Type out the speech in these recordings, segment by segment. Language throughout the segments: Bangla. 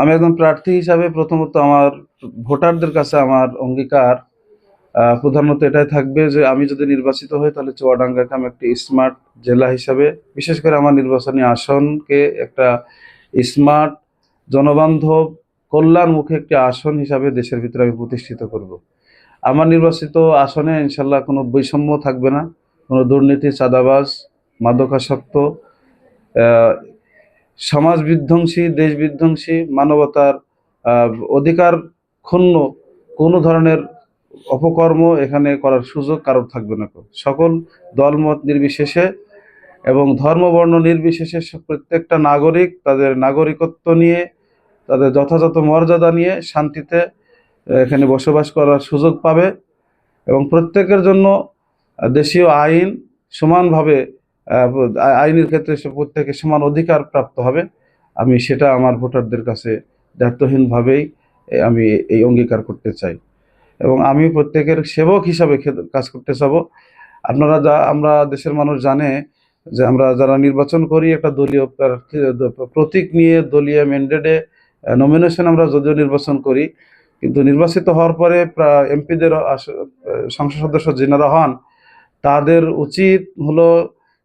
আমি একজন প্রার্থী হিসাবে প্রথমত আমার ভোটারদের কাছে আমার অঙ্গীকার প্রধানত এটাই থাকবে যে আমি যদি নির্বাচিত হই তাহলে চুয়াডাঙ্গাকে আমি একটি স্মার্ট জেলা হিসাবে, বিশেষ করে আমার নির্বাচনী আসনকে একটা স্মার্ট, জনবান্ধব, কল্যাণমুখী একটি আসন হিসাবে দেশের ভিতরে আমি প্রতিষ্ঠিত করব। আমার নির্বাচিত আসনে ইনশাল্লাহ কোনো বৈষম্য থাকবে না, কোনো দুর্নীতি, চাঁদাবাজ, মাদকাসক্ত, আহ, সমাজ বিধ্বংসী, দেশ বিধ্বংসী, মানবতার অধিকার ক্ষুণ্ণ কোনো ধরনের অপকর্ম এখানে করার সুযোগ কারোর থাকবে না। সকল দলমত নির্বিশেষে এবং ধর্ম বর্ণ নির্বিশেষে প্রত্যেকটা নাগরিক তাদের নাগরিকত্ব নিয়ে, তাদের যথাযথ মর্যাদা নিয়ে শান্তিতে এখানে বসবাস করার সুযোগ পাবে এবং প্রত্যেকের জন্য দেশীয় আইন সমানভাবে, আইনের ক্ষেত্রে প্রত্যেকে সমান অধিকার প্রাপ্ত হবে। আমি সেটা আমার ভোটারদের কাছে দায়িত্বহীনভাবেই আমি এই অঙ্গীকার করতে চাই এবং আমি প্রত্যেকের সেবক হিসাবে কাজ করতে চাব। আমরা দেশের মানুষ জানে যে আমরা যারা নির্বাচন করি একটা দলীয় প্রার্থী প্রতীক নিয়ে, দলীয় ম্যান্ডেটে নমিনেশন আমরা যদিও নির্বাচন করি, কিন্তু নির্বাচিত হওয়ার পরে এমপিদের, সংসদ সদস্য যেনারা হন, তাদের উচিত হলো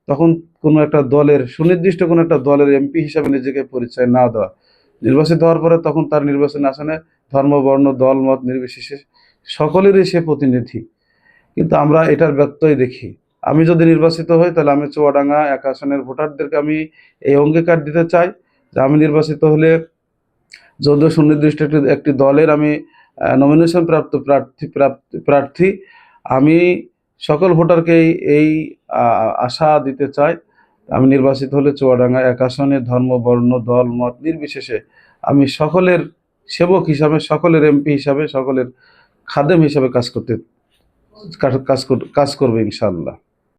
তখন কোনো একটা দলের, সুনির্দিষ্ট কোনো একটা দলের এমপি হিসাবে নিজেকে পরিচয় না দেওয়া। নির্বাচিত হওয়ার পরে তখন তার নির্বাচনী আসনে ধর্ম বর্ণ দল মত নির্বিশেষে সকলেরই সে প্রতিনিধি, কিন্তু আমরা এটার ব্যত্যয় দেখি। আমি যদি নির্বাচিত হই তাহলে আমি চুয়াডাঙ্গা এক আসনের ভোটারদেরকে আমি এই অঙ্গীকার দিতে চাই যে আমি নির্বাচিত হলে যদিও সুনির্দিষ্ট একটি দলের আমি নমিনেশন প্রাপ্ত প্রার্থী, আমি সকল ভোটারকে এই আশা দিতে চাই, আমি নির্বাচিত হলে চুয়াডাঙ্গা এক আসনে ধর্ম বর্ণ দল মত নির্বিশেষে আমি সকলের সেবক হিসাবে, সকলের এমপি হিসাবে, সকলের খাদেম হিসাবে কাজ করবে ইনশাআল্লাহ।